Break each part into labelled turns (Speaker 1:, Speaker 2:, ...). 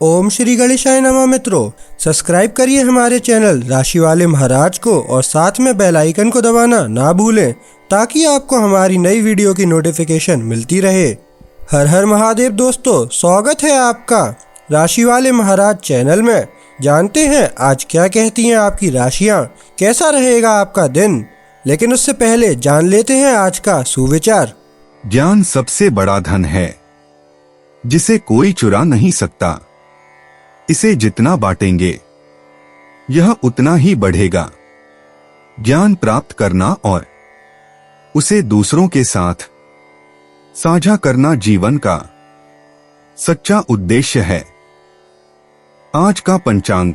Speaker 1: ओम श्री गणेशाय नमः। मित्रों, सब्सक्राइब करिए हमारे चैनल राशि वाले महाराज को और साथ में बेल आइकन को दबाना ना भूलें ताकि आपको हमारी नई वीडियो की नोटिफिकेशन मिलती रहे। हर हर महादेव दोस्तों, स्वागत है आपका राशि वाले महाराज चैनल में। जानते हैं आज क्या कहती हैं आपकी राशियां, कैसा रहेगा आपका दिन। लेकिन उससे पहले जान लेते हैं आज का सुविचार।
Speaker 2: ज्ञान सबसे बड़ा धन है जिसे कोई चुरा नहीं सकता। इसे जितना बांटेंगे यह उतना ही बढ़ेगा। ज्ञान प्राप्त करना और उसे दूसरों के साथ साझा करना जीवन का सच्चा उद्देश्य है। आज का पंचांग,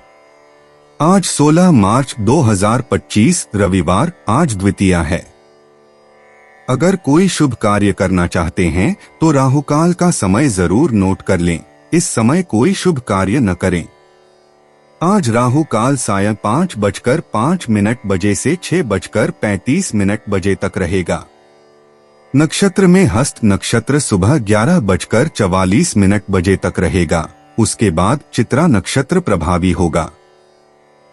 Speaker 2: आज 16 मार्च 2025 रविवार, आज द्वितीया है। अगर कोई शुभ कार्य करना चाहते हैं तो राहुकाल का समय जरूर नोट कर लें। इस समय कोई शुभ कार्य न करें। आज राहु काल सायं 5:05 बजे से 6:35 बजे तक रहेगा। नक्षत्र में हस्त नक्षत्र सुबह 11:44 बजे तक रहेगा। उसके बाद चित्रा नक्षत्र प्रभावी होगा।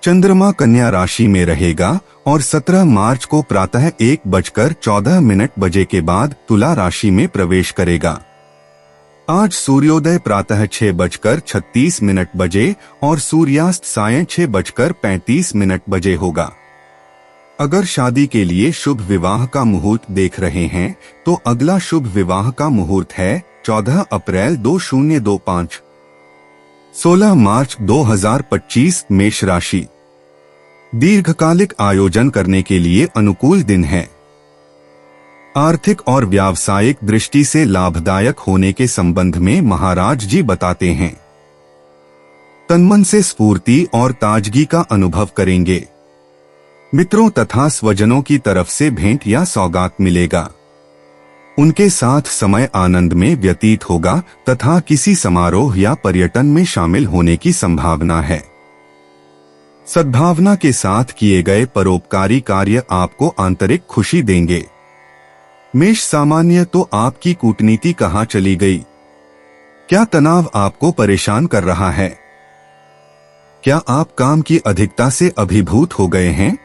Speaker 2: चंद्रमा कन्या राशि में रहेगा और 17 मार्च को प्रातः 1:14 बजे के बाद तुला राशि में प्रवेश करेगा। आज सूर्योदय प्रातः 6:36 बजे और सूर्यास्त सायं 6:35 बजे होगा। अगर शादी के लिए शुभ विवाह का मुहूर्त देख रहे हैं तो अगला शुभ विवाह का मुहूर्त है 14 अप्रैल 2025। 16 मार्च 2025 मेष राशि। दीर्घकालिक आयोजन करने के लिए अनुकूल दिन है। आर्थिक और व्यावसायिक दृष्टि से लाभदायक होने के संबंध में महाराज जी बताते हैं। तनमन से स्फूर्ति और ताजगी का अनुभव करेंगे। मित्रों तथा स्वजनों की तरफ से भेंट या सौगात मिलेगा। उनके साथ समय आनंद में व्यतीत होगा तथा किसी समारोह या पर्यटन में शामिल होने की संभावना है। सद्भावना के साथ किए गए परोपकारी कार्य आपको आंतरिक खुशी देंगे। मेष सामान्य तो आपकी कूटनीति कहाँ चली गई? क्या तनाव आपको परेशान कर रहा है? क्या आप काम की अधिकता से अभिभूत हो गए हैं?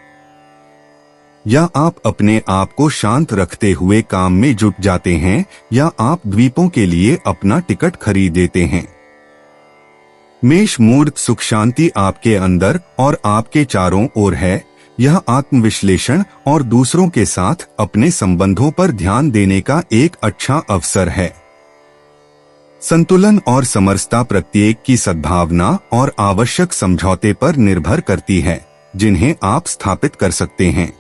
Speaker 2: या आप अपने आप को शांत रखते हुए काम में जुट जाते हैं या आप द्वीपों के लिए अपना टिकट खरीद देते हैं? मेष मूड सुख शांति आपके अंदर और आपके चारों ओर है। यह आत्मविश्लेषण और दूसरों के साथ अपने संबंधों पर ध्यान देने का एक अच्छा अवसर है। संतुलन और समरसता प्रत्येक की सद्भावना और आवश्यक समझौते पर निर्भर करती है जिन्हें आप स्थापित कर सकते हैं।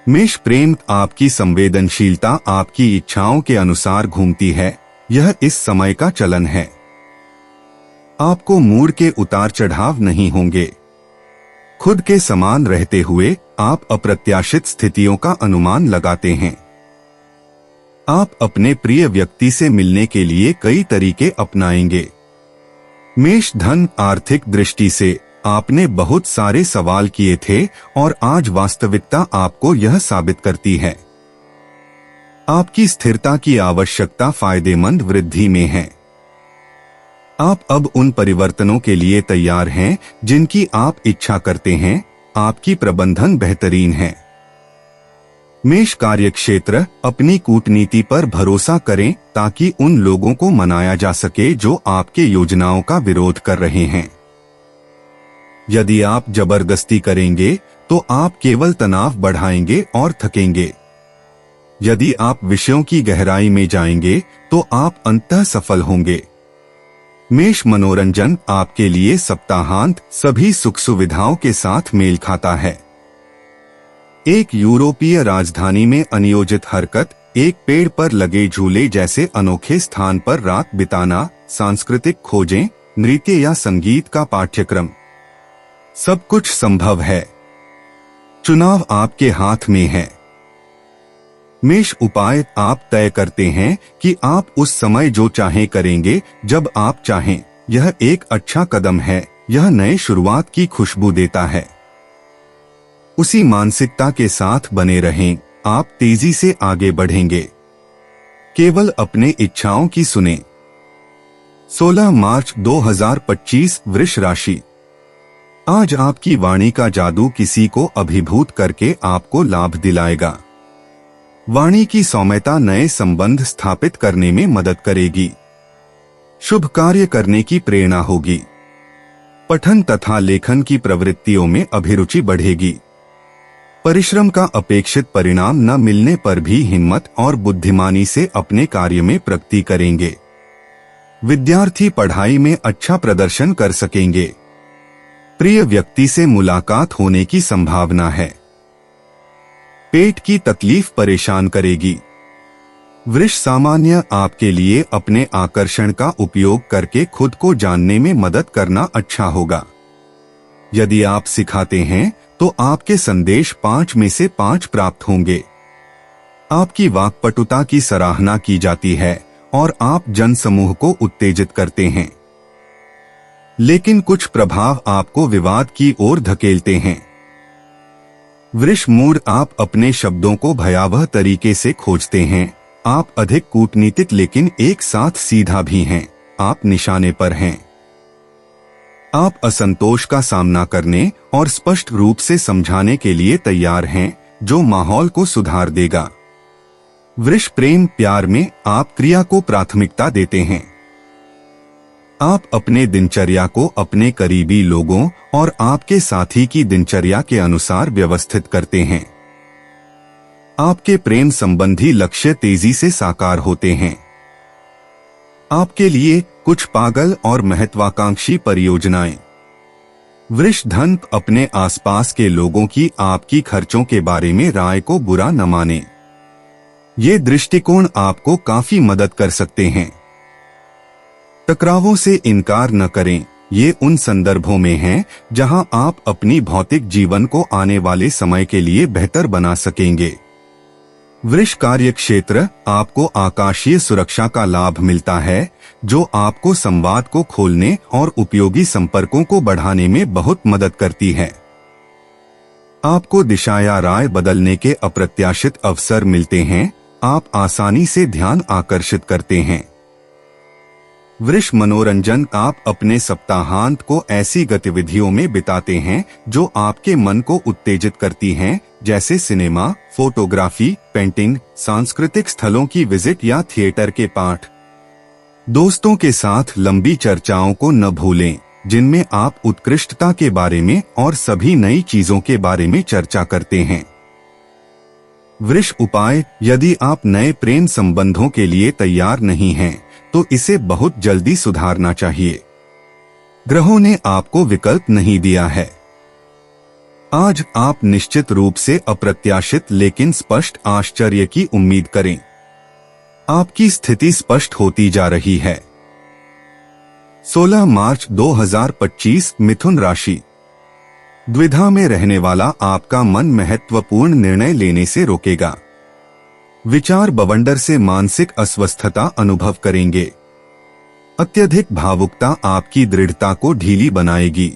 Speaker 2: मेष प्रेम, आपकी संवेदनशीलता आपकी इच्छाओं के अनुसार घूमती है। यह इस समय का चलन है। आपको मूड के उतार चढ़ाव नहीं होंगे। खुद के समान रहते हुए आप अप्रत्याशित स्थितियों का अनुमान लगाते हैं। आप अपने प्रिय व्यक्ति से मिलने के लिए कई तरीके अपनाएंगे। मेष धन, आर्थिक दृष्टि से आपने बहुत सारे सवाल किए थे और आज वास्तविकता आपको यह साबित करती है। आपकी स्थिरता की आवश्यकता फायदेमंद वृद्धि में है। आप अब उन परिवर्तनों के लिए तैयार हैं जिनकी आप इच्छा करते हैं। आपकी प्रबंधन बेहतरीन है। मेष कार्यक्षेत्र, अपनी कूटनीति पर भरोसा करें ताकि उन लोगों को मनाया जा सके जो आपके योजनाओं का विरोध कर रहे हैं। यदि आप जबरदस्ती करेंगे तो आप केवल तनाव बढ़ाएंगे और थकेंगे। यदि आप विषयों की गहराई में जाएंगे तो आप अंततः सफल होंगे। मेष मनोरंजन, आपके लिए सप्ताहांत सभी सुख सुविधाओं के साथ मेल खाता है। एक यूरोपीय राजधानी में अनियोजित हरकत, एक पेड़ पर लगे झूले जैसे अनोखे स्थान पर रात बिताना, सांस्कृतिक खोजें, नृत्य या संगीत का पाठ्यक्रम, सब कुछ संभव है। चुनाव आपके हाथ में है। मेष उपाय, आप तय करते हैं कि आप उस समय जो चाहें करेंगे जब आप चाहें। यह एक अच्छा कदम है। यह नए शुरुआत की खुशबू देता है। उसी मानसिकता के साथ बने रहें। आप तेजी से आगे बढ़ेंगे। केवल अपने इच्छाओं की सुनें। 16 मार्च 2025 वृष राशि। आज आपकी वाणी का जादू किसी को अभिभूत करके आपको लाभ दिलाएगा। वाणी की सौम्यता नए संबंध स्थापित करने में मदद करेगी। शुभ कार्य करने की प्रेरणा होगी। पठन तथा लेखन की प्रवृत्तियों में अभिरुचि बढ़ेगी। परिश्रम का अपेक्षित परिणाम न मिलने पर भी हिम्मत और बुद्धिमानी से अपने कार्य में प्रगति करेंगे। विद्यार्थी पढ़ाई में अच्छा प्रदर्शन कर सकेंगे। प्रिय व्यक्ति से मुलाकात होने की संभावना है। पेट की तकलीफ परेशान करेगी। वृष सामान्य आपके लिए अपने आकर्षण का उपयोग करके खुद को जानने में मदद करना अच्छा होगा। यदि आप सिखाते हैं तो आपके संदेश 5 में से 5 प्राप्त होंगे। आपकी वाक्पटुता की सराहना की जाती है और आप जनसमूह को उत्तेजित करते हैं, लेकिन कुछ प्रभाव आपको विवाद की ओर धकेलते हैं। वृष मूड आप अपने शब्दों को भयावह तरीके से खोजते हैं। आप अधिक कूटनीतिक लेकिन एक साथ सीधा भी हैं। आप निशाने पर हैं। आप असंतोष का सामना करने और स्पष्ट रूप से समझाने के लिए तैयार हैं, जो माहौल को सुधार देगा। वृष प्रेम प्यार में आप क्रिया को प्राथमिकता देते हैं। आप अपने दिनचर्या को अपने करीबी लोगों और आपके साथी की दिनचर्या के अनुसार व्यवस्थित करते हैं। आपके प्रेम संबंधी लक्ष्य तेजी से साकार होते हैं। आपके लिए कुछ पागल और महत्वाकांक्षी परियोजनाएं। वृष धन अपने आसपास के लोगों की आपकी खर्चों के बारे में राय को बुरा न माने। ये दृष्टिकोण आपको काफी मदद कर सकते हैं। टकरावों से इनकार न करें। ये उन संदर्भों में हैं जहां आप अपनी भौतिक जीवन को आने वाले समय के लिए बेहतर बना सकेंगे। वृष कार्य क्षेत्र आपको आकाशीय सुरक्षा का लाभ मिलता है, जो आपको संवाद को खोलने और उपयोगी संपर्कों को बढ़ाने में बहुत मदद करती है। आपको दिशा या राय बदलने के अप्रत्याशित अवसर मिलते हैं। आप आसानी से ध्यान आकर्षित करते हैं। वृष मनोरंजन आप अपने सप्ताहांत को ऐसी गतिविधियों में बिताते हैं जो आपके मन को उत्तेजित करती हैं, जैसे सिनेमा, फोटोग्राफी, पेंटिंग, सांस्कृतिक स्थलों की विजिट या थिएटर के पाठ। दोस्तों के साथ लंबी चर्चाओं को न भूलें, जिनमें आप उत्कृष्टता के बारे में और सभी नई चीजों के बारे में चर्चा करते हैं। वृष उपाय: यदि आप नए प्रेम संबंधों के लिए तैयार नहीं हैं, तो इसे बहुत जल्दी सुधारना चाहिए। ग्रहों ने आपको विकल्प नहीं दिया है। आज आप निश्चित रूप से अप्रत्याशित लेकिन स्पष्ट आश्चर्य की उम्मीद करें। आपकी स्थिति स्पष्ट होती जा रही है। 16 मार्च 2025 मिथुन राशि। द्विधा में रहने वाला आपका मन महत्वपूर्ण निर्णय लेने से रोकेगा। विचार बवंडर से मानसिक अस्वस्थता अनुभव करेंगे। अत्यधिक भावुकता आपकी दृढ़ता को ढीली बनाएगी।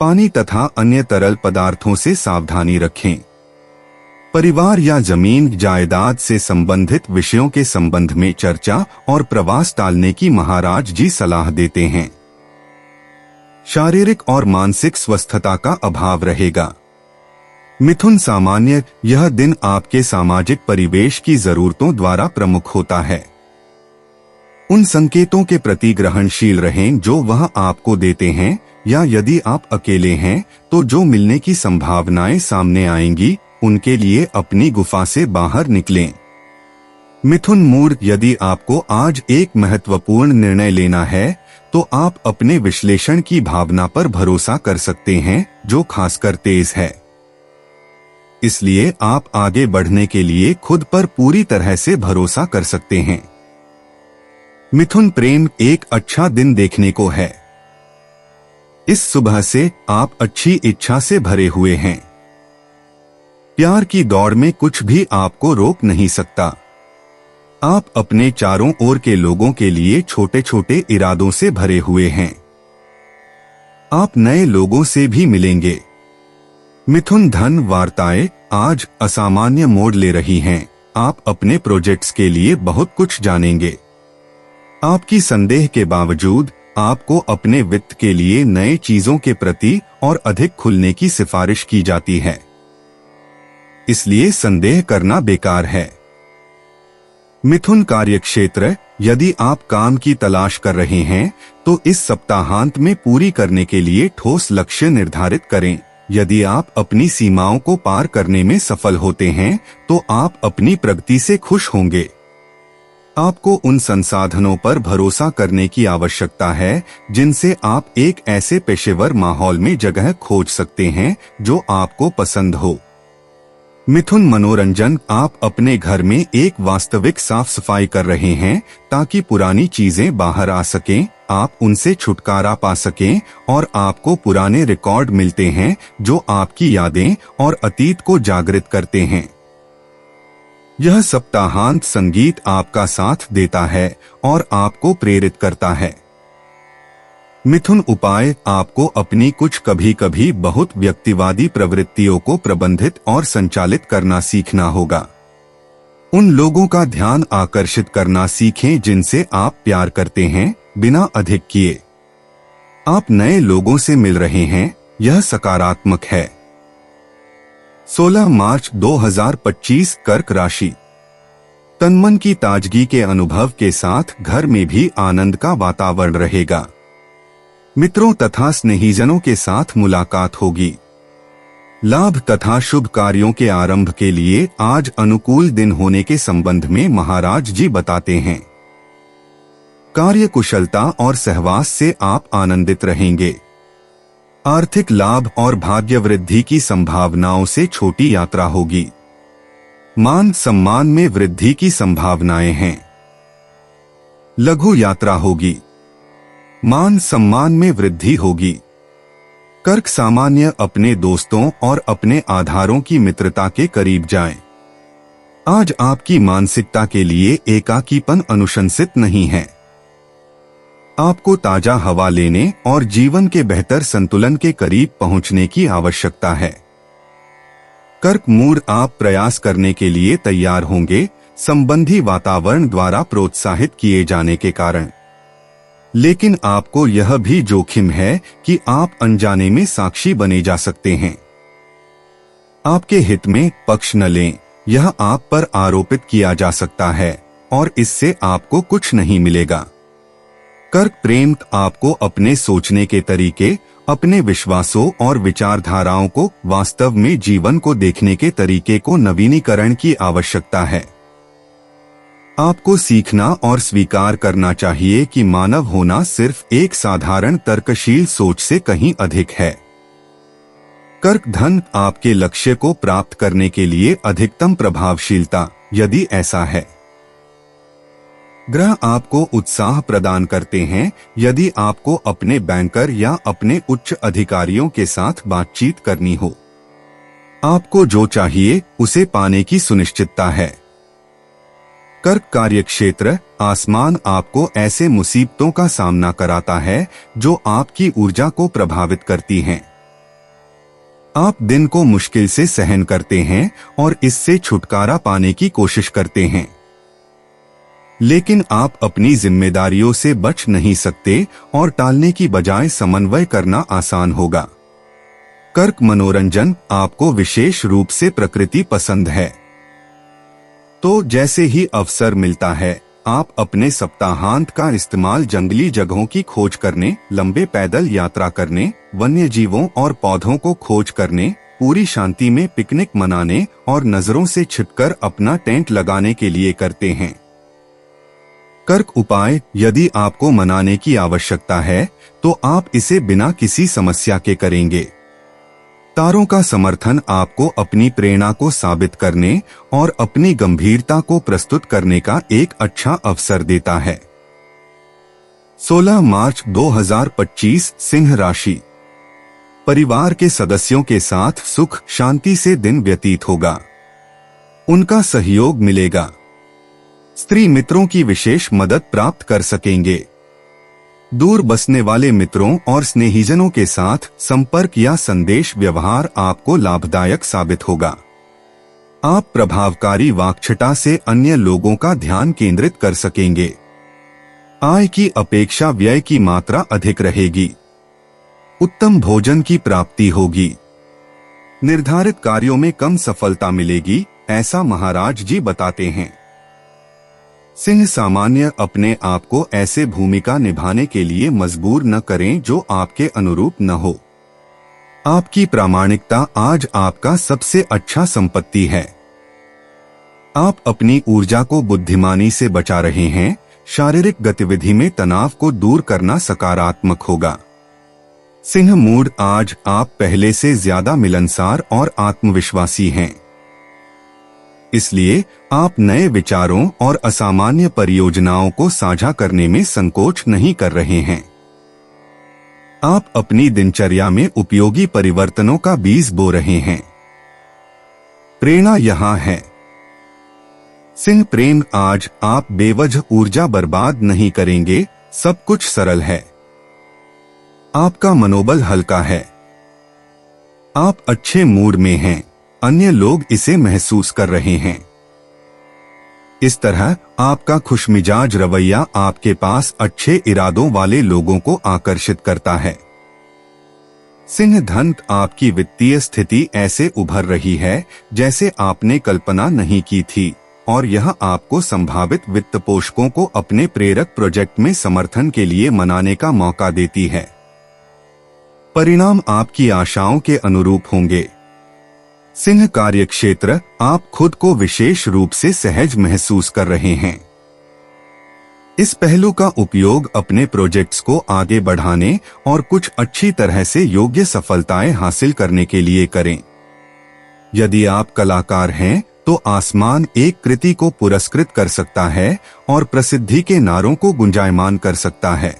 Speaker 2: पानी तथा अन्य तरल पदार्थों से सावधानी रखें। परिवार या जमीन जायदाद से संबंधित विषयों के संबंध में चर्चा और प्रवास टालने की महाराज जी सलाह देते हैं। शारीरिक और मानसिक स्वस्थता का अभाव रहेगा। मिथुन सामान्य यह दिन आपके सामाजिक परिवेश की जरूरतों द्वारा प्रमुख होता है। उन संकेतों के प्रति ग्रहणशील रहें जो वह आपको देते हैं, या यदि आप अकेले हैं तो जो मिलने की संभावनाएं सामने आएंगी उनके लिए अपनी गुफा से बाहर निकलें। मिथुन मूड: यदि आपको आज एक महत्वपूर्ण निर्णय लेना है तो आप अपने विश्लेषण की भावना पर भरोसा कर सकते हैं, जो खासकर तेज है। इसलिए आप आगे बढ़ने के लिए खुद पर पूरी तरह से भरोसा कर सकते हैं। मिथुन प्रेम: एक अच्छा दिन देखने को है। इस सुबह से आप अच्छी इच्छा से भरे हुए हैं। प्यार की दौड़ में कुछ भी आपको रोक नहीं सकता। आप अपने चारों ओर के लोगों के लिए छोटे छोटे इरादों से भरे हुए हैं। आप नए लोगों से भी मिलेंगे। मिथुन धन वार्ताएं आज असामान्य मोड़ ले रही हैं। आप अपने प्रोजेक्ट्स के लिए बहुत कुछ जानेंगे। आपकी संदेह के बावजूद आपको अपने वित्त के लिए नए चीजों के प्रति और अधिक खुलने की सिफारिश की जाती है, इसलिए संदेह करना बेकार है। मिथुन कार्यक्षेत्र, यदि आप काम की तलाश कर रहे हैं तो इस सप्ताहांत में पूरी करने के लिए ठोस लक्ष्य निर्धारित करें। यदि आप अपनी सीमाओं को पार करने में सफल होते हैं तो आप अपनी प्रगति से खुश होंगे। आपको उन संसाधनों पर भरोसा करने की आवश्यकता है जिनसे आप एक ऐसे पेशेवर माहौल में जगह खोज सकते हैं जो आपको पसंद हो। मिथुन मनोरंजन, आप अपने घर में एक वास्तविक साफ सफाई कर रहे हैं ताकि पुरानी चीजें बाहर आ सकें, आप उनसे छुटकारा पा सकें और आपको पुराने रिकॉर्ड मिलते हैं जो आपकी यादें और अतीत को जागृत करते हैं। यह सप्ताहांत संगीत आपका साथ देता है और आपको प्रेरित करता है। मिथुन उपाय, आपको अपनी कुछ कभी कभी बहुत व्यक्तिवादी प्रवृत्तियों को प्रबंधित और संचालित करना सीखना होगा। उन लोगों का ध्यान आकर्षित करना सीखें जिनसे आप प्यार करते हैं, बिना अधिक किए। आप नए लोगों से मिल रहे हैं, यह सकारात्मक है। 16 मार्च 2025 कर्क राशि। तनमन की ताजगी के अनुभव के साथ घर में भी आनंद का वातावरण रहेगा। मित्रों तथा स्नेहीजनों के साथ मुलाकात होगी। लाभ तथा शुभ कार्यों के आरंभ के लिए आज अनुकूल दिन होने के संबंध में महाराज जी बताते हैं। कार्य कुशलता और सहवास से आप आनंदित रहेंगे। आर्थिक लाभ और भाग्य वृद्धि की संभावनाओं से छोटी यात्रा होगी। मान सम्मान में वृद्धि की संभावनाएं हैं। लघु यात्रा होगी। मान सम्मान में वृद्धि होगी। कर्क सामान्य, अपने दोस्तों और अपने आधारों की मित्रता के करीब जाएं। आज आपकी मानसिकता के लिए एकाकीपन अनुशंसित नहीं है। आपको ताजा हवा लेने और जीवन के बेहतर संतुलन के करीब पहुंचने की आवश्यकता है। कर्क मूड, आप प्रयास करने के लिए तैयार होंगे, संबंधी वातावरण द्वारा प्रोत्साहित किए जाने के कारण। लेकिन आपको यह भी जोखिम है कि आप अनजाने में साक्षी बने जा सकते हैं। आपके हित में पक्ष न लें, यह आप पर आरोपित किया जा सकता है और इससे आपको कुछ नहीं मिलेगा। कर्क प्रेम, आपको अपने सोचने के तरीके, अपने विश्वासों और विचारधाराओं को, वास्तव में जीवन को देखने के तरीके को नवीनीकरण की आवश्यकता है। आपको सीखना और स्वीकार करना चाहिए कि मानव होना सिर्फ एक साधारण तर्कशील सोच से कहीं अधिक है। कर्क धन, आपके लक्ष्य को प्राप्त करने के लिए अधिकतम प्रभावशीलता, यदि ऐसा है। ग्रह आपको उत्साह प्रदान करते हैं यदि आपको अपने बैंकर या अपने उच्च अधिकारियों के साथ बातचीत करनी हो। आपको जो चाहिए उसे पाने की सुनिश्चितता है। कर्क कार्यक्षेत्र, आसमान आपको ऐसे मुसीबतों का सामना कराता है जो आपकी ऊर्जा को प्रभावित करती हैं। आप दिन को मुश्किल से सहन करते हैं और इससे छुटकारा पाने की कोशिश करते हैं, लेकिन आप अपनी जिम्मेदारियों से बच नहीं सकते और टालने की बजाय समन्वय करना आसान होगा। कर्क मनोरंजन, आपको विशेष रूप से प्रकृति पसंद है, तो जैसे ही अवसर मिलता है आप अपने सप्ताहांत का इस्तेमाल जंगली जगहों की खोज करने, लंबे पैदल यात्रा करने, वन्य जीवों और पौधों को खोज करने, पूरी शांति में पिकनिक मनाने और नजरों से छिपकर अपना टेंट लगाने के लिए करते हैं। कर्क उपाय, यदि आपको मनाने की आवश्यकता है तो आप इसे बिना किसी समस्या के करेंगे। तारों का समर्थन आपको अपनी प्रेरणा को साबित करने और अपनी गंभीरता को प्रस्तुत करने का एक अच्छा अवसर देता है। 16 मार्च 2025 सिंह राशि। परिवार के सदस्यों के साथ सुख शांति से दिन व्यतीत होगा। उनका सहयोग मिलेगा। स्त्री मित्रों की विशेष मदद प्राप्त कर सकेंगे। दूर बसने वाले मित्रों और स्नेहीजनों के साथ संपर्क या संदेश व्यवहार आपको लाभदायक साबित होगा। आप प्रभावकारी वाक्छटा से अन्य लोगों का ध्यान केंद्रित कर सकेंगे। आय की अपेक्षा व्यय की मात्रा अधिक रहेगी। उत्तम भोजन की प्राप्ति होगी। निर्धारित कार्यों में कम सफलता मिलेगी, ऐसा महाराज जी बताते हैं। सिंह सामान्य अपने आप को ऐसे भूमिका निभाने के लिए मजबूर न करें जो आपके अनुरूप न हो। आपकी प्रामाणिकता आज आपका सबसे अच्छा संपत्ति है। आप अपनी ऊर्जा को बुद्धिमानी से बचा रहे हैं। शारीरिक गतिविधि में तनाव को दूर करना सकारात्मक होगा। सिंह मूड आज आप पहले से ज्यादा मिलनसार और आत्मविश्वासी हैं। इसलिए आप नए विचारों और असामान्य परियोजनाओं को साझा करने में संकोच नहीं कर रहे हैं। आप अपनी दिनचर्या में उपयोगी परिवर्तनों का बीज बो रहे हैं। प्रेरणा यहाँ है। सिंह प्रेम आज आप बेवजह ऊर्जा बर्बाद नहीं करेंगे। सब कुछ सरल है। आपका मनोबल हल्का है। आप अच्छे मूड में हैं। अन्य लोग इसे महसूस कर रहे हैं। इस तरह आपका खुशमिजाज रवैया आपके पास अच्छे इरादों वाले लोगों को आकर्षित करता है। सिंह धन आपकी वित्तीय स्थिति ऐसे उभर रही है जैसे आपने कल्पना नहीं की थी, और यह आपको संभावित वित्त पोषकों को अपने प्रेरक प्रोजेक्ट में समर्थन के लिए मनाने का मौका देती है। परिणाम आपकी आशाओं के अनुरूप होंगे। सिंह कार्यक्षेत्र आप खुद को विशेष रूप से सहज महसूस कर रहे हैं। इस पहलू का उपयोग अपने प्रोजेक्ट्स को आगे बढ़ाने और कुछ अच्छी तरह से योग्य सफलताएं हासिल करने के लिए करें। यदि आप कलाकार हैं तो आसमान एक कृति को पुरस्कृत कर सकता है और प्रसिद्धि के नारों को गुंजायमान कर सकता है।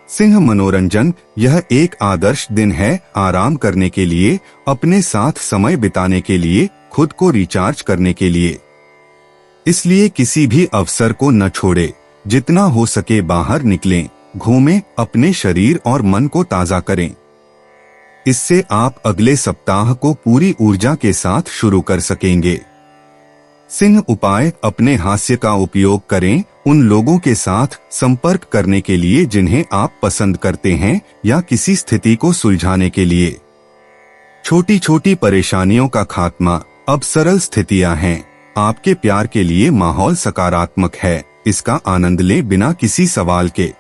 Speaker 2: सिंह मनोरंजन यह एक आदर्श दिन है। आराम करने के लिए, अपने साथ समय बिताने के लिए, खुद को रिचार्ज करने के लिए। इसलिए किसी भी अवसर को न छोड़े। जितना हो सके बाहर निकलें, घूमें, अपने शरीर और मन को ताजा करें। इससे आप अगले सप्ताह को पूरी ऊर्जा के साथ शुरू कर सकेंगे। सिंह उपाय अपने हास्य का उपयोग करें उन लोगों के साथ संपर्क करने के लिए जिन्हें आप पसंद करते हैं या किसी स्थिति को सुलझाने के लिए। छोटी छोटी परेशानियों का खात्मा अब सरल स्थितियां हैं। आपके प्यार के लिए माहौल सकारात्मक है। इसका आनंद लें बिना किसी सवाल के।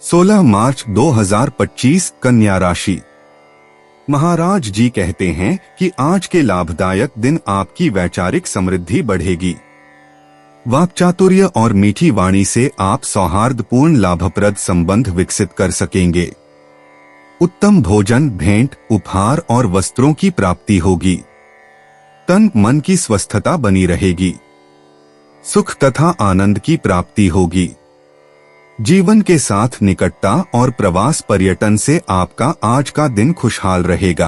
Speaker 2: 16 मार्च 2025 कन्या राशि। महाराज जी कहते हैं कि आज के लाभदायक दिन आपकी वैचारिक समृद्धि बढ़ेगी। वाक्चातुर्य और मीठी वाणी से आप सौहार्दपूर्ण लाभप्रद संबंध विकसित कर सकेंगे। उत्तम भोजन, भेंट, उपहार और वस्त्रों की प्राप्ति होगी। तन मन की स्वस्थता बनी रहेगी। सुख तथा आनंद की प्राप्ति होगी। जीवन के साथ निकटता और प्रवास पर्यटन से आपका आज का दिन खुशहाल रहेगा।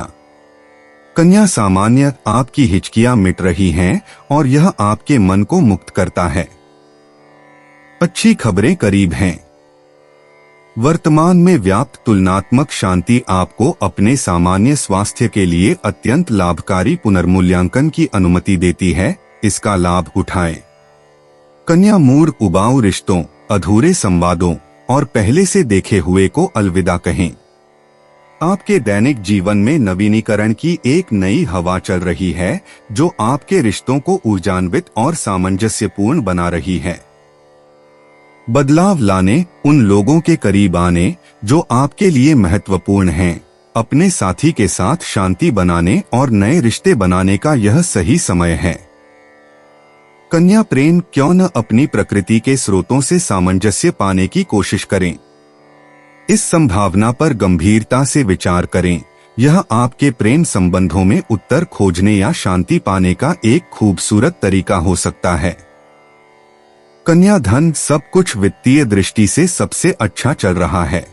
Speaker 2: कन्या सामान्य आपकी हिचकियां मिट रही हैं और यह आपके मन को मुक्त करता है। अच्छी खबरें करीब हैं। वर्तमान में व्याप्त तुलनात्मक शांति आपको अपने सामान्य स्वास्थ्य के लिए अत्यंत लाभकारी पुनर्मूल्यांकन की अनुमति देती है। इसका लाभ उठाएं। कन्या मूड उबाऊ रिश्तों, अधूरे संवादों और पहले से देखे हुए को अलविदा कहें। आपके दैनिक जीवन में नवीनीकरण की एक नई हवा चल रही है जो आपके रिश्तों को ऊर्जान्वित और सामंजस्यपूर्ण बना रही है। बदलाव लाने, उन लोगों के करीब आने जो आपके लिए महत्वपूर्ण हैं, अपने साथी के साथ शांति बनाने और नए रिश्ते बनाने का यह सही समय है। कन्या प्रेम क्यों न अपनी प्रकृति के स्रोतों से सामंजस्य पाने की कोशिश करें। इस संभावना पर गंभीरता से विचार करें। यह आपके प्रेम संबंधों में उत्तर खोजने या शांति पाने का एक खूबसूरत तरीका हो सकता है। कन्या धन सब कुछ वित्तीय दृष्टि से सबसे अच्छा चल रहा है।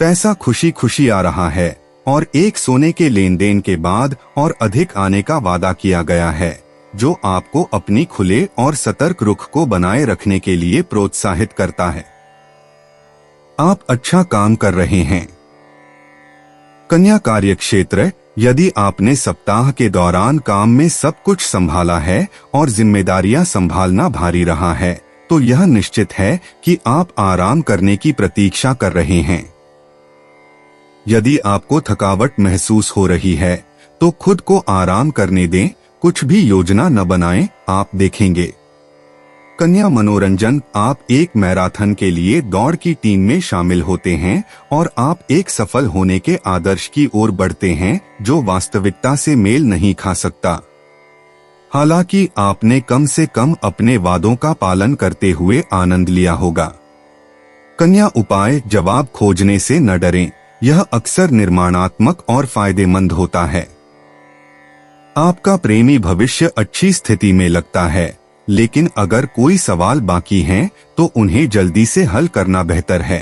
Speaker 2: पैसा खुशी खुशी आ रहा है और एक सोने के लेन देन के बाद और अधिक आने का वादा किया गया है जो आपको अपनी खुले और सतर्क रुख को बनाए रखने के लिए प्रोत्साहित करता है। आप अच्छा काम कर रहे हैं। कन्या कार्यक्षेत्र, यदि आपने सप्ताह के दौरान काम में सब कुछ संभाला है और जिम्मेदारियां संभालना भारी रहा है तो यह निश्चित है कि आप आराम करने की प्रतीक्षा कर रहे हैं। यदि आपको थकावट महसूस हो रही है तो खुद को आराम करने दें, कुछ भी योजना न बनाएं, आप देखेंगे। कन्या मनोरंजन, आप एक मैराथन के लिए दौड़ की टीम में शामिल होते हैं और आप एक सफल होने के आदर्श की ओर बढ़ते हैं जो वास्तविकता से मेल नहीं खा सकता। हालांकि आपने कम से कम अपने वादों का पालन करते हुए आनंद लिया होगा। कन्या उपाय, जवाब खोजने से न डरें, यह अक्सर निर्माणात्मक और फायदेमंद होता है। आपका प्रेमी भविष्य अच्छी स्थिति में लगता है, लेकिन अगर कोई सवाल बाकी हैं तो उन्हें जल्दी से हल करना बेहतर है।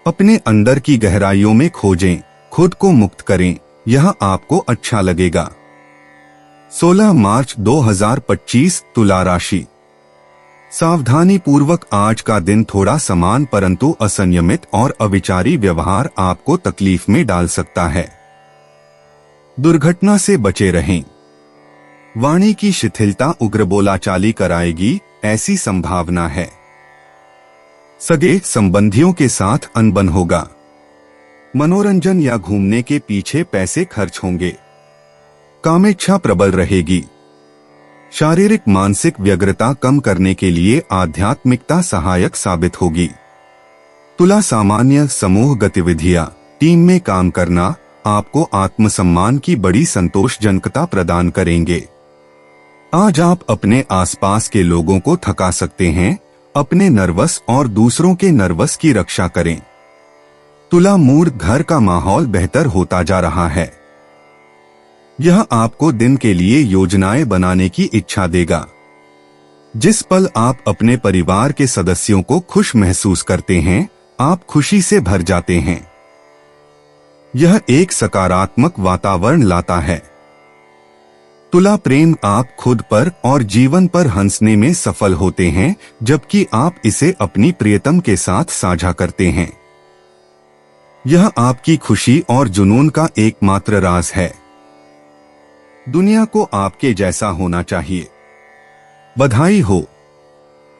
Speaker 2: अपने अंदर की गहराइयों में खोजें, खुद को मुक्त करें, यह आपको अच्छा लगेगा। 16 मार्च 2025 तुला राशि। सावधानी पूर्वक, आज का दिन थोड़ा समान परंतु असंयमित और अविचारी व्यवहार आपको तकलीफ में डाल सकता है। दुर्घटना से बचे रहें। वाणी की शिथिलता उग्र बोलाचाली कराएगी, ऐसी संभावना है। सगे संबंधियों के साथ अनबन होगा। मनोरंजन या घूमने के पीछे पैसे खर्च होंगे। कामेच्छा प्रबल रहेगी। शारीरिक मानसिक व्यग्रता कम करने के लिए आध्यात्मिकता सहायक साबित होगी। तुला सामान्य समूह गतिविधियां, टीम में काम करना आपको आत्मसम्मान की बड़ी संतोषजनकता प्रदान करेंगे। आज आप अपने आसपास के लोगों को थका सकते हैं, अपने नर्वस और दूसरों के नर्वस की रक्षा करें। तुला मूड, घर का माहौल बेहतर होता जा रहा है। यह आपको दिन के लिए योजनाएं बनाने की इच्छा देगा। जिस पल आप अपने परिवार के सदस्यों को खुश महसूस करते हैं, आप खुशी से भर जाते हैं। यह एक सकारात्मक वातावरण लाता है। तुला प्रेम, आप खुद पर और जीवन पर हंसने में सफल होते हैं जबकि आप इसे अपनी प्रियतम के साथ साझा करते हैं। यह आपकी खुशी और जुनून का एकमात्र राज है। दुनिया को आपके जैसा होना चाहिए। बधाई हो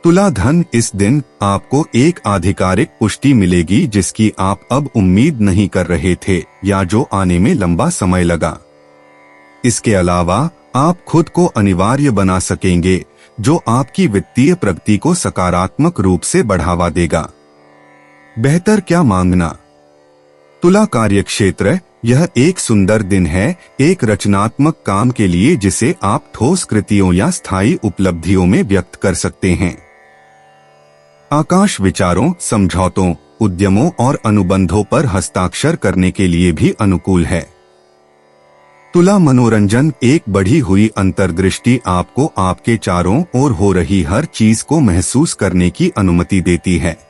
Speaker 2: तुला धन, इस दिन आपको एक आधिकारिक पुष्टि मिलेगी जिसकी आप अब उम्मीद नहीं कर रहे थे या जो आने में लंबा समय लगा। इसके अलावा आप खुद को अनिवार्य बना सकेंगे जो आपकी वित्तीय प्रगति को सकारात्मक रूप से बढ़ावा देगा। बेहतर क्या मांगना। तुला कार्यक्षेत्र, यह एक सुंदर दिन है एक रचनात्मक काम के लिए जिसे आप ठोस कृतियों या स्थायी उपलब्धियों में व्यक्त कर सकते हैं। आकाश विचारों, समझौतों, उद्यमों और अनुबंधों पर हस्ताक्षर करने के लिए भी अनुकूल है। तुला मनोरंजन, एक बढ़ी हुई अंतर्दृष्टि आपको आपके चारों ओर हो रही हर चीज को महसूस करने की अनुमति देती है।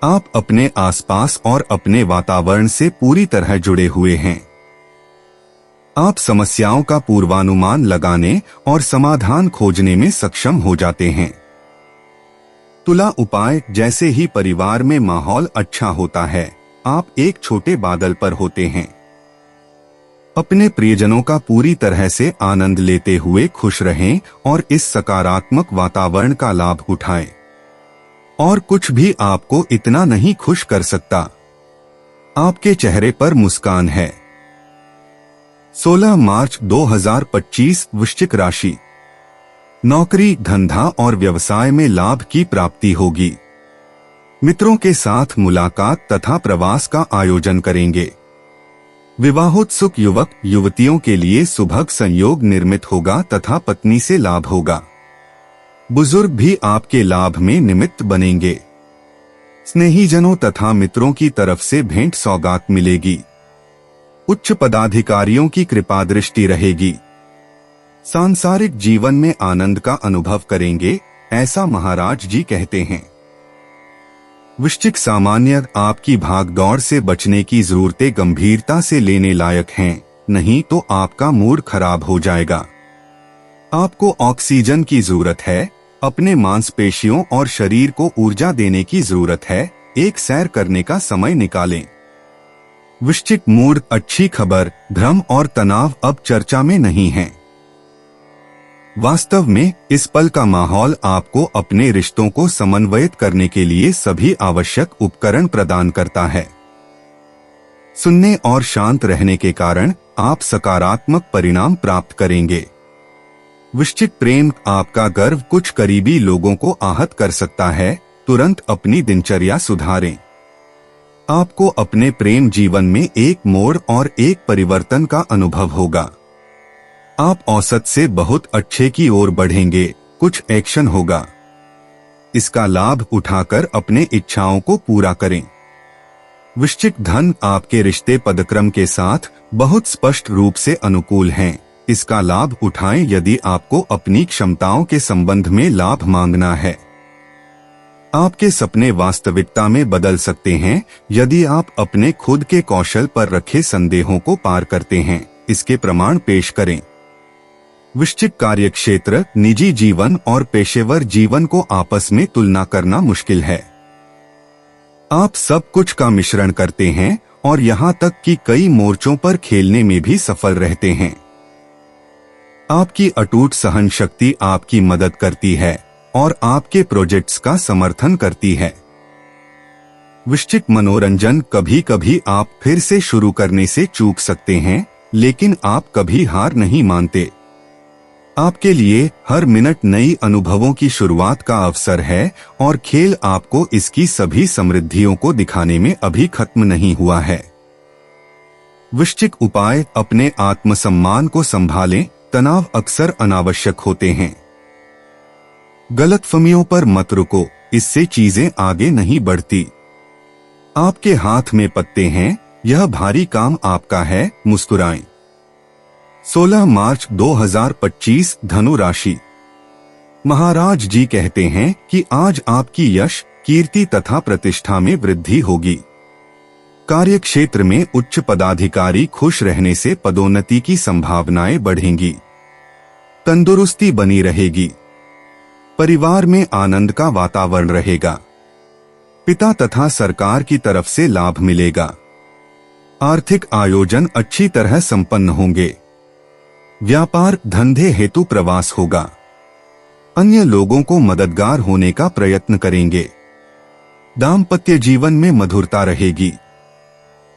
Speaker 2: आप अपने आसपास और अपने वातावरण से पूरी तरह जुड़े हुए हैं। आप समस्याओं का पूर्वानुमान लगाने और समाधान खोजने में सक्षम हो जाते हैं। तुला उपाय, जैसे ही परिवार में माहौल अच्छा होता है, आप एक छोटे बादल पर होते हैं। अपने प्रियजनों का पूरी तरह से आनंद लेते हुए खुश रहें और इस सकारात्मक वातावरण का लाभ उठाएं। और कुछ भी आपको इतना नहीं खुश कर सकता। आपके चेहरे पर मुस्कान है। 16 मार्च 2025 वृश्चिक राशि। नौकरी, धंधा और व्यवसाय में लाभ की प्राप्ति होगी। मित्रों के साथ मुलाकात तथा प्रवास का आयोजन करेंगे। विवाहोत्सुक युवक युवतियों के लिए सुभग संयोग निर्मित होगा तथा पत्नी से लाभ होगा। बुजुर्ग भी आपके लाभ में निमित्त बनेंगे। स्नेहीजनों तथा मित्रों की तरफ से भेंट सौगात मिलेगी। उच्च पदाधिकारियों की कृपा दृष्टि रहेगी। सांसारिक जीवन में आनंद का अनुभव करेंगे, ऐसा महाराज जी कहते हैं। वृश्चिक सामान्य, आपकी भागदौड़ से बचने की जरूरतें गंभीरता से लेने लायक हैं, नहीं तो आपका मूड खराब हो जाएगा। आपको ऑक्सीजन की जरूरत है। अपने मांसपेशियों और शरीर को ऊर्जा देने की जरूरत है। एक सैर करने का समय निकालें। वृश्चिक मूड, अच्छी खबर, भ्रम और तनाव अब चर्चा में नहीं है। वास्तव में इस पल का माहौल आपको अपने रिश्तों को समन्वयित करने के लिए सभी आवश्यक उपकरण प्रदान करता है। सुनने और शांत रहने के कारण आप सकारात्मक परिणाम प्राप्त करेंगे। वृश्चिक प्रेम आपका गर्व कुछ करीबी लोगों को आहत कर सकता है। तुरंत अपनी दिनचर्या सुधारें। आपको अपने प्रेम जीवन में एक मोड़ और एक परिवर्तन का अनुभव होगा। आप औसत से बहुत अच्छे की ओर बढ़ेंगे। कुछ एक्शन होगा। इसका लाभ उठाकर अपने इच्छाओं को पूरा करें। वृश्चिक धन आपके रिश्ते पदक्रम के साथ बहुत स्पष्ट रूप से अनुकूल हैं। इसका लाभ उठाएं यदि आपको अपनी क्षमताओं के संबंध में लाभ मांगना है। आपके सपने वास्तविकता में बदल सकते हैं यदि आप अपने खुद के कौशल पर रखे संदेहों को पार करते हैं। इसके प्रमाण पेश करें। वृश्चिक कार्यक्षेत्र, निजी जीवन और पेशेवर जीवन को आपस में तुलना करना मुश्किल है। आप सब कुछ का मिश्रण करते हैं और यहाँ तक कि कई मोर्चों पर खेलने में भी सफल रहते हैं। आपकी अटूट सहन शक्ति आपकी मदद करती है और आपके प्रोजेक्ट्स का समर्थन करती है। वृश्चिक मनोरंजन, कभी कभी आप फिर से शुरू करने से चूक सकते हैं, लेकिन आप कभी हार नहीं मानते। आपके लिए हर मिनट नई अनुभवों की शुरुआत का अवसर है और खेल आपको इसकी सभी समृद्धियों को दिखाने में अभी खत्म नहीं हुआ है। वृश्चिक उपाय, अपने आत्मसम्मान को संभालें। तनाव अक्सर अनावश्यक होते हैं। गलतफहमियों पर मत रुको, इससे चीजें आगे नहीं बढ़ती। आपके हाथ में पत्ते हैं, यह भारी काम आपका है। मुस्कुराएं। 16 मार्च 2025 धनु राशि। महाराज जी कहते हैं कि आज आपकी यश, कीर्ति तथा प्रतिष्ठा में वृद्धि होगी। कार्यक्षेत्र में उच्च पदाधिकारी खुश रहने से पदोन्नति की संभावनाएं बढ़ेंगी। तंदुरुस्ती बनी रहेगी। परिवार में आनंद का वातावरण रहेगा। पिता तथा सरकार की तरफ से लाभ मिलेगा। आर्थिक आयोजन अच्छी तरह संपन्न होंगे। व्यापार धंधे हेतु प्रवास होगा। अन्य लोगों को मददगार होने का प्रयत्न करेंगे। दाम्पत्य जीवन में मधुरता रहेगी।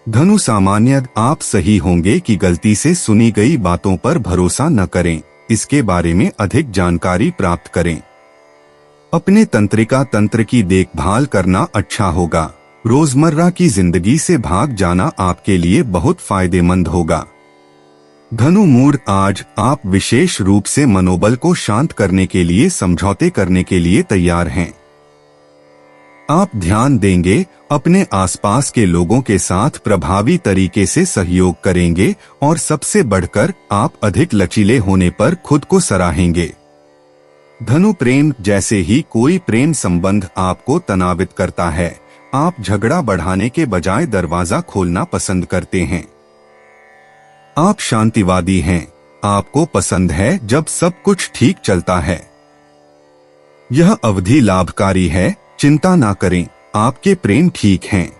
Speaker 2: धनु सामान्य, आप सही होंगे कि गलती से सुनी गई बातों पर भरोसा न करें। इसके बारे में अधिक जानकारी प्राप्त करें। अपने तंत्रिका तंत्र की देखभाल करना अच्छा होगा। रोजमर्रा की जिंदगी से भाग जाना आपके लिए बहुत फायदेमंद होगा। धनु मूड, आज आप विशेष रूप से मनोबल को शांत करने के लिए समझौते करने के लिए तैयार हैं। आप ध्यान देंगे, अपने आसपास के लोगों के साथ प्रभावी तरीके से सहयोग करेंगे और सबसे बढ़कर आप अधिक लचीले होने पर खुद को सराहेंगे। धनु प्रेम, जैसे ही कोई प्रेम संबंध आपको तनावित करता है, आप झगड़ा बढ़ाने के बजाय दरवाजा खोलना पसंद करते हैं। आप शांतिवादी हैं। आपको पसंद है जब सब कुछ ठीक चलता है। यह अवधि लाभकारी है, चिंता ना करें, आपके प्रेम ठीक हैं।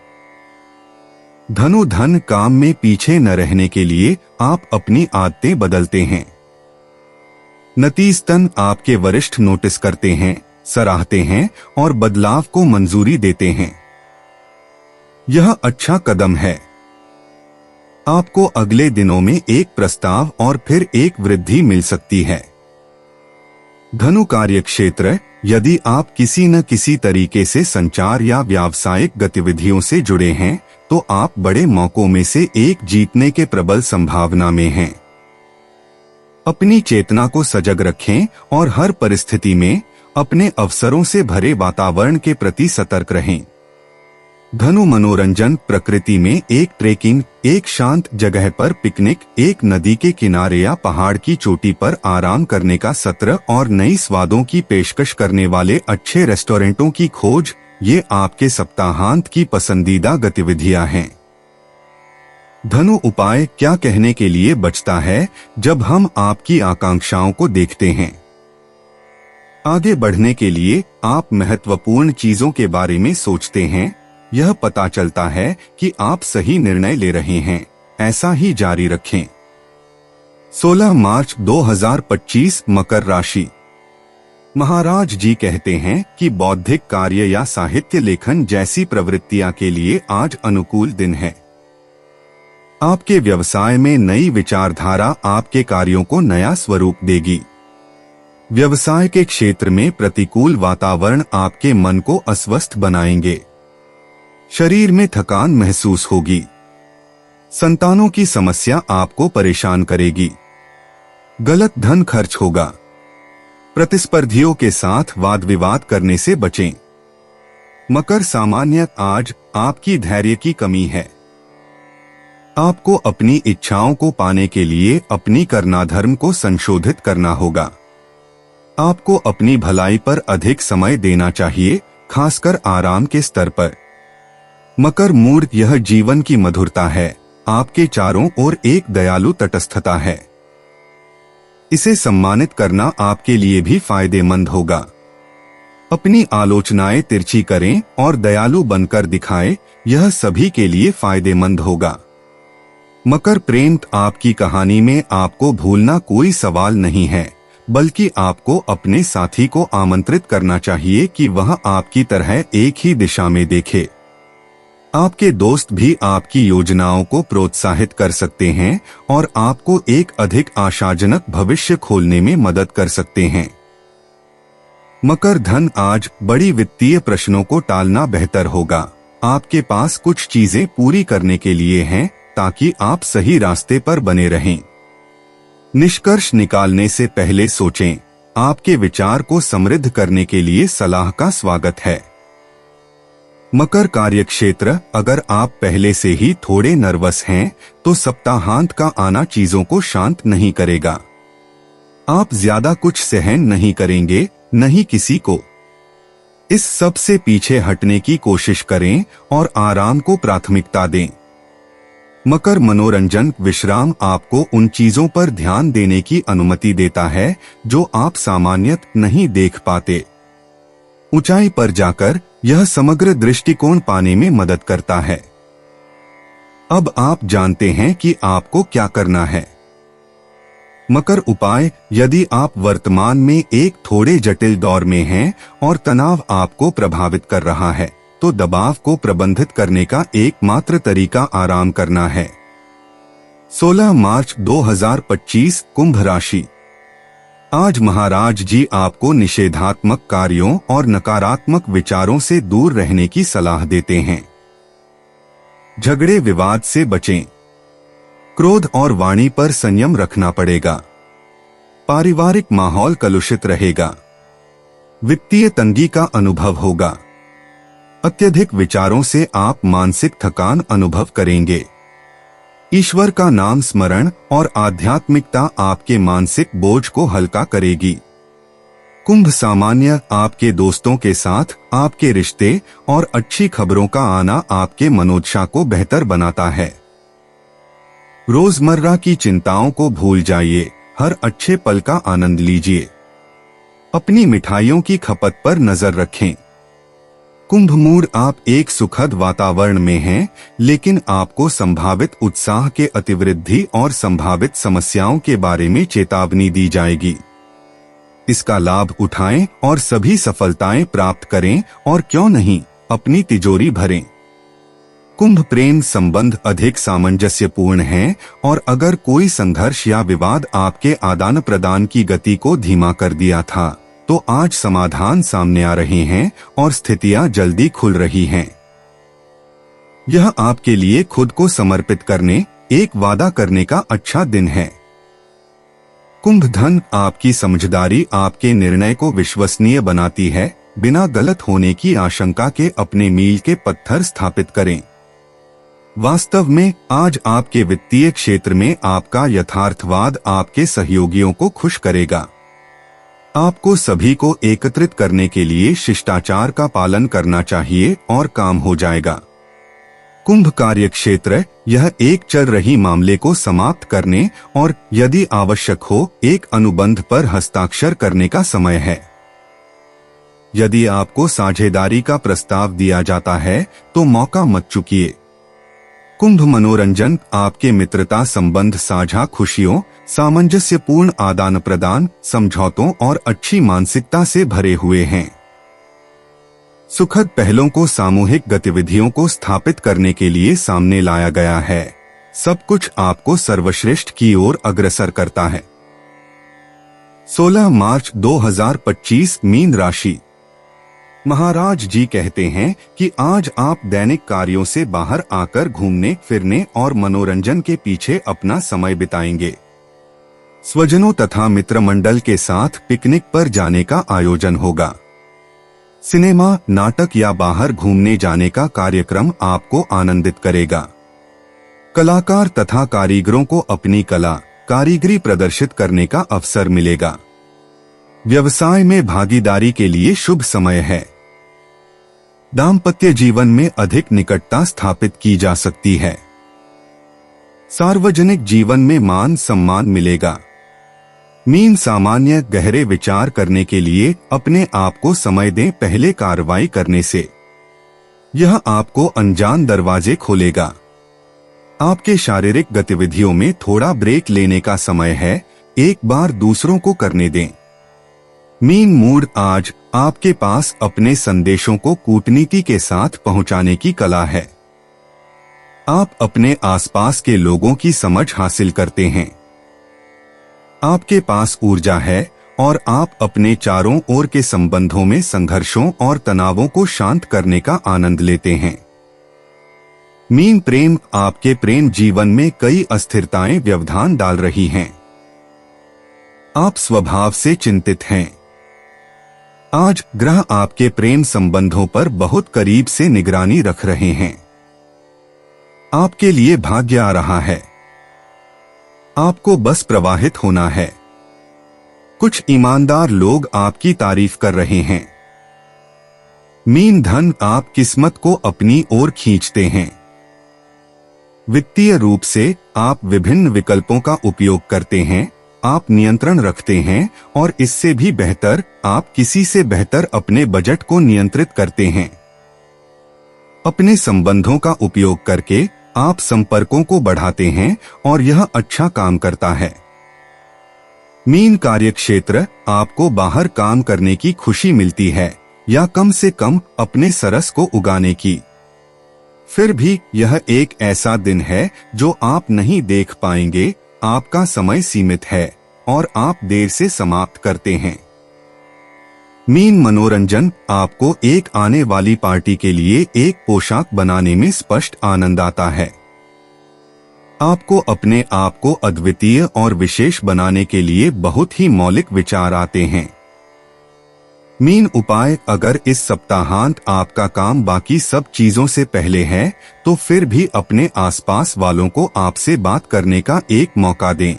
Speaker 2: धनु धन, काम में पीछे न रहने के लिए आप अपनी आदतें बदलते हैं। नतीजतन आपके वरिष्ठ नोटिस करते हैं, सराहते हैं और बदलाव को मंजूरी देते हैं। यह अच्छा कदम है। आपको अगले दिनों में एक प्रस्ताव और फिर एक वृद्धि मिल सकती है। धनु कार्यक्षेत्र, यदि आप किसी न किसी तरीके से संचार या व्यावसायिक गतिविधियों से जुड़े हैं, तो आप बड़े मौकों में से एक जीतने के प्रबल संभावना में हैं। अपनी चेतना को सजग रखें और हर परिस्थिति में अपने अवसरों से भरे वातावरण के प्रति सतर्क रहें। धनु मनोरंजन, प्रकृति में एक ट्रेकिंग, एक शांत जगह पर पिकनिक, एक नदी के किनारे या पहाड़ की चोटी पर आराम करने का सत्र और नई स्वादों की पेशकश करने वाले अच्छे रेस्टोरेंटों की खोज, ये आपके सप्ताहांत की पसंदीदा गतिविधियां हैं। धनु उपाय, क्या कहने के लिए बचता है जब हम आपकी आकांक्षाओं को देखते हैं। आगे बढ़ने के लिए आप महत्वपूर्ण चीजों के बारे में सोचते हैं। यह पता चलता है कि आप सही निर्णय ले रहे हैं। ऐसा ही जारी रखें। 16 मार्च 2025 मकर राशि। महाराज जी कहते हैं कि बौद्धिक कार्य या साहित्य लेखन जैसी प्रवृत्तियां के लिए आज अनुकूल दिन है। आपके व्यवसाय में नई विचारधारा आपके कार्यों को नया स्वरूप देगी। व्यवसाय के क्षेत्र में प्रतिकूल वातावरण आपके मन को अस्वस्थ बनाएंगे। शरीर में थकान महसूस होगी। संतानों की समस्या आपको परेशान करेगी। गलत धन खर्च होगा। प्रतिस्पर्धियों के साथ वाद विवाद करने से बचें। मकर सामान्य आज आपकी धैर्य की कमी है। आपको अपनी इच्छाओं को पाने के लिए अपनी करनाधर्म को संशोधित करना होगा। आपको अपनी भलाई पर अधिक समय देना चाहिए, खासकर आराम के स्तर पर। मकर मूड यह जीवन की मधुरता है। आपके चारों ओर एक दयालु तटस्थता है। इसे सम्मानित करना आपके लिए भी फायदेमंद होगा। अपनी आलोचनाएं तिरछी करें और दयालु बनकर दिखाएं, यह सभी के लिए फायदेमंद होगा। मकर प्रेम आपकी कहानी में आपको भूलना कोई सवाल नहीं है, बल्कि आपको अपने साथी को आमंत्रित करना चाहिए कि वह आपकी तरह एक ही दिशा में देखे। आपके दोस्त भी आपकी योजनाओं को प्रोत्साहित कर सकते हैं और आपको एक अधिक आशाजनक भविष्य खोलने में मदद कर सकते हैं। मकर धन आज बड़ी वित्तीय प्रश्नों को टालना बेहतर होगा। आपके पास कुछ चीजें पूरी करने के लिए हैं ताकि आप सही रास्ते पर बने रहें। निष्कर्ष निकालने से पहले सोचें। आपके विचार को समृद्ध करने के लिए सलाह का स्वागत है। मकर कार्यक्षेत्र, अगर आप पहले से ही थोड़े नर्वस हैं तो सप्ताहांत का आना चीजों को शांत नहीं करेगा। आप ज्यादा कुछ सहन नहीं करेंगे, नहीं किसी को। इस सब से पीछे हटने की कोशिश करें और आराम को प्राथमिकता दें। मकर मनोरंजन विश्राम आपको उन चीजों पर ध्यान देने की अनुमति देता है जो आप सामान्यतः नहीं देख पाते। ऊंचाई पर जाकर यह समग्र दृष्टिकोण पाने में मदद करता है। अब आप जानते हैं कि आपको क्या करना है। मकर उपाय, यदि आप वर्तमान में एक थोड़े जटिल दौर में हैं और तनाव आपको प्रभावित कर रहा है, तो दबाव को प्रबंधित करने का एकमात्र तरीका आराम करना है। 16 मार्च 2025 कुंभ राशि। आज महाराज जी आपको निषेधात्मक कार्यों और नकारात्मक विचारों से दूर रहने की सलाह देते हैं। झगड़े विवाद से बचें। क्रोध और वाणी पर संयम रखना पड़ेगा। पारिवारिक माहौल कलुषित रहेगा। वित्तीय तंगी का अनुभव होगा। अत्यधिक विचारों से आप मानसिक थकान अनुभव करेंगे। ईश्वर का नाम स्मरण और आध्यात्मिकता आपके मानसिक बोझ को हल्का करेगी। कुंभ सामान्य, आपके दोस्तों के साथ आपके रिश्ते और अच्छी खबरों का आना आपके मनोदशा को बेहतर बनाता है। रोजमर्रा की चिंताओं को भूल जाइए, हर अच्छे पल का आनंद लीजिए। अपनी मिठाइयों की खपत पर नजर रखें। कुंभ मूड, आप एक सुखद वातावरण में हैं, लेकिन आपको संभावित उत्साह के अतिवृद्धि और संभावित समस्याओं के बारे में चेतावनी दी जाएगी। इसका लाभ उठाएं और सभी सफलताएं प्राप्त करें और क्यों नहीं अपनी तिजोरी भरें। कुंभ प्रेम संबंध अधिक सामंजस्यपूर्ण हैं और अगर कोई संघर्ष या विवाद आपके आदान प्रदान की गति को धीमा कर दिया था, तो आज समाधान सामने आ रहे हैं और स्थितियां जल्दी खुल रही हैं। यह आपके लिए खुद को समर्पित करने, एक वादा करने का अच्छा दिन है। कुंभ धन, आपकी समझदारी आपके निर्णय को विश्वसनीय बनाती है। बिना गलत होने की आशंका के अपने मील के पत्थर स्थापित करें। वास्तव में आज आपके वित्तीय क्षेत्र में आपका यथार्थवाद आपके सहयोगियों को खुश करेगा। आपको सभी को एकत्रित करने के लिए शिष्टाचार का पालन करना चाहिए और काम हो जाएगा। कुंभ कार्यक्षेत्र, यह एक चल रही मामले को समाप्त करने और यदि आवश्यक हो एक अनुबंध पर हस्ताक्षर करने का समय है। यदि आपको साझेदारी का प्रस्ताव दिया जाता है तो मौका मत चूकिए। कुंभ मनोरंजन, आपके मित्रता संबंध साझा खुशियों, सामंजस्यपूर्ण आदान प्रदान, समझौतों और अच्छी मानसिकता से भरे हुए हैं। सुखद पहलों को सामूहिक गतिविधियों को स्थापित करने के लिए सामने लाया गया है। सब कुछ आपको सर्वश्रेष्ठ की ओर अग्रसर करता है। 16 मार्च 2025 मीन राशि। महाराज जी कहते हैं कि आज आप दैनिक कार्यों से बाहर आकर घूमने फिरने और मनोरंजन के पीछे अपना समय बिताएंगे। स्वजनों तथा मित्र मंडल के साथ पिकनिक पर जाने का आयोजन होगा। सिनेमा, नाटक या बाहर घूमने जाने का कार्यक्रम आपको आनंदित करेगा। कलाकार तथा कारीगरों को अपनी कला, कारीगरी प्रदर्शित करने का अवसर मिलेगा। व्यवसाय में भागीदारी के लिए शुभ समय है। दाम्पत्य जीवन में अधिक निकटता स्थापित की जा सकती है। सार्वजनिक जीवन में मान सम्मान मिलेगा। मीन सामान्य गहरे विचार करने के लिए अपने आप को समय दें पहले कार्रवाई करने से। यह आपको अनजान दरवाजे खोलेगा। आपके शारीरिक गतिविधियों में थोड़ा ब्रेक लेने का समय है। एक बार दूसरों को करने दें। Mean mood. आज आपके पास अपने संदेशों को कूटनीति के साथ पहुंचाने की कला है। आप अपने आसपास के लोगों की समझ हासिल करते हैं। आपके पास ऊर्जा है और आप अपने चारों ओर के संबंधों में संघर्षों और तनावों को शांत करने का आनंद लेते हैं। मीन प्रेम। आपके प्रेम जीवन में कई अस्थिरताएं व्यवधान डाल रही हैं। आप स्वभाव से चिंतित हैं। आज ग्रह आपके प्रेम संबंधों पर बहुत करीब से निगरानी रख रहे हैं। आपके लिए भाग्य आ रहा है। आपको बस प्रवाहित होना है। कुछ ईमानदार लोग आपकी तारीफ कर रहे हैं। मीन धन। आप किस्मत को अपनी ओर खींचते हैं। वित्तीय रूप से आप विभिन्न विकल्पों का उपयोग करते हैं। आप नियंत्रण रखते हैं और इससे भी बेहतर आप किसी से बेहतर अपने बजट को नियंत्रित करते हैं। अपने संबंधों का उपयोग करके आप संपर्कों को बढ़ाते हैं और यह अच्छा काम करता है। मीन कार्यक्षेत्र। आपको बाहर काम करने की खुशी मिलती है या कम से कम अपने सरस को उगाने की। फिर भी यह एक ऐसा दिन है जो आप नहीं देख पाएंगे। आपका समय सीमित है और आप देर से समाप्त करते हैं। मीन मनोरंजन। आपको एक आने वाली पार्टी के लिए एक पोशाक बनाने में स्पष्ट आनंद आता है। आपको अपने आप को अद्वितीय और विशेष बनाने के लिए बहुत ही मौलिक विचार आते हैं। मीन उपाय। अगर इस सप्ताहांत आपका काम बाकी सब चीजों से पहले है तो फिर भी अपने आसपास वालों को आपसे बात करने का एक मौका दें।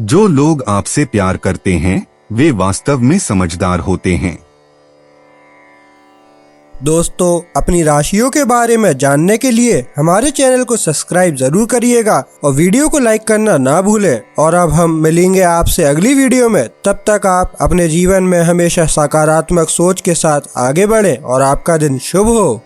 Speaker 2: जो लोग आपसे प्यार करते हैं वे वास्तव में समझदार होते हैं।
Speaker 1: दोस्तों, अपनी राशियों के बारे में जानने के लिए हमारे चैनल को सब्सक्राइब जरूर करिएगा और वीडियो को लाइक करना ना भूलें। और अब हम मिलेंगे आपसे अगली वीडियो में। तब तक आप अपने जीवन में हमेशा सकारात्मक सोच के साथ आगे बढ़ें और आपका दिन शुभ हो।